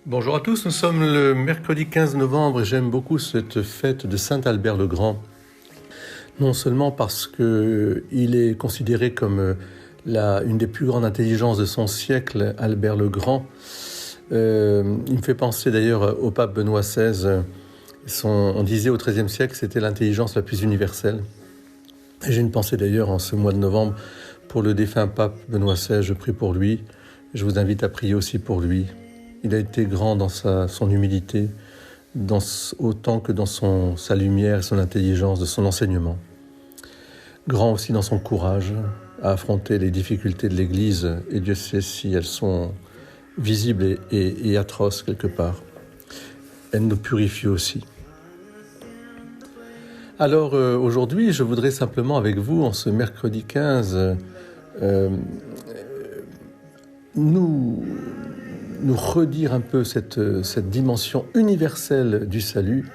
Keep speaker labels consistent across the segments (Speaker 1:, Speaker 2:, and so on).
Speaker 1: Bonjour à tous, nous sommes le mercredi 15 novembre et j'aime beaucoup cette fête de Saint Albert le Grand. Non seulement parce qu'il est considéré comme une des plus grandes intelligences de son siècle, Albert le Grand. Il me fait penser d'ailleurs au pape Benoît XVI. On disait au XIIIe siècle que c'était l'intelligence la plus universelle. Et j'ai une pensée d'ailleurs en ce mois de novembre pour le défunt pape Benoît XVI. Je prie pour lui. Je vous invite à prier aussi pour lui. Il a été grand dans son humilité, autant que dans sa lumière, son intelligence, de son enseignement. Grand aussi dans son courage à affronter les difficultés de l'Église, et Dieu sait si elles sont visibles et atroces quelque part. Elles nous purifient aussi. Alors aujourd'hui, je voudrais simplement avec vous, en ce mercredi 15, nous redire un peu cette dimension universelle du salut,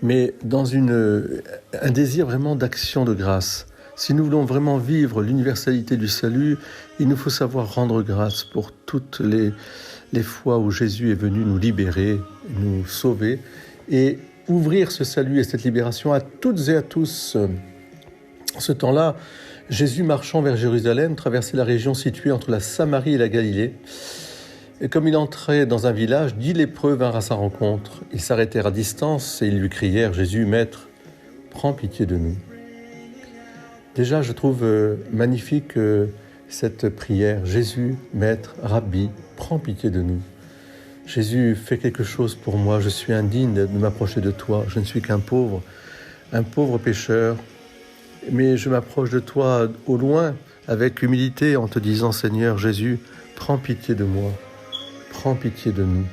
Speaker 1: mais dans un désir vraiment d'action de grâce. Si nous voulons vraiment vivre l'universalité du salut, il nous faut savoir rendre grâce pour toutes les fois où Jésus est venu nous libérer, nous sauver, et ouvrir ce salut et cette libération à toutes et à tous. En ce temps-là, Jésus, marchant vers Jérusalem, traversait la région située entre la Samarie et la Galilée. Et comme il entrait dans un village, 10 lépreux vinrent à sa rencontre. Ils s'arrêtèrent à distance et ils lui crièrent « Jésus, Maître, prends pitié de nous ». Déjà, je trouve magnifique cette prière « Jésus, Maître, Rabbi, prends pitié de nous ». Jésus, fais quelque chose pour moi, je suis indigne de m'approcher de toi, je ne suis qu'un pauvre pécheur, mais je m'approche de toi au loin avec humilité en te disant « Seigneur Jésus, prends pitié de moi ». Prends pitié de nous.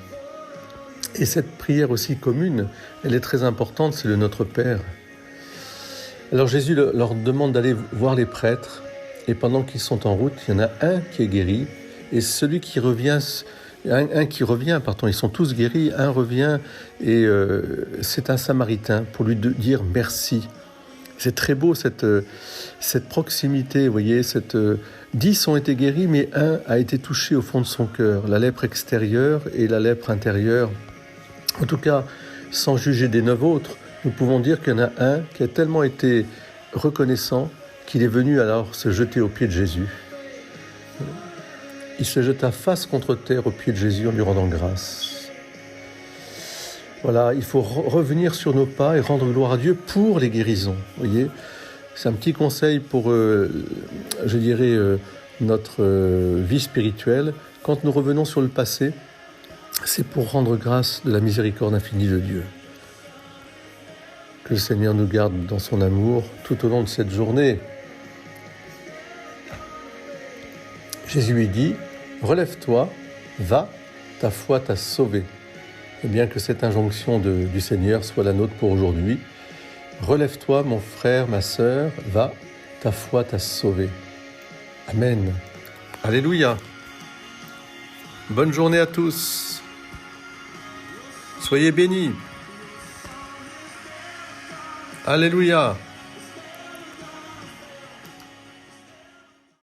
Speaker 1: Et cette prière aussi commune, elle est très importante, c'est le Notre Père. Alors Jésus leur demande d'aller voir les prêtres, et pendant qu'ils sont en route, il y en a un qui est guéri, et celui qui revient, ils sont tous guéris, un revient, et c'est un Samaritain, pour lui dire merci. C'est très beau cette proximité, vous voyez, 10 ont été guéris, mais un a été touché au fond de son cœur, la lèpre extérieure et la lèpre intérieure. En tout cas, sans juger des 9 autres, nous pouvons dire qu'il y en a un qui a tellement été reconnaissant qu'il est venu alors se jeter aux pieds de Jésus. Il se jeta face contre terre aux pieds de Jésus en lui rendant grâce. Voilà, il faut revenir sur nos pas et rendre gloire à Dieu pour les guérisons. Vous voyez, c'est un petit conseil pour, notre vie spirituelle. Quand nous revenons sur le passé, c'est pour rendre grâce de la miséricorde infinie de Dieu. Que le Seigneur nous garde dans son amour tout au long de cette journée. Jésus lui dit, « Relève-toi, va, ta foi t'a sauvé. » Et bien que cette injonction du Seigneur soit la nôtre pour aujourd'hui. Relève-toi, mon frère, ma sœur, va, ta foi t'a sauvé. Amen. Alléluia. Bonne journée à tous. Soyez bénis. Alléluia.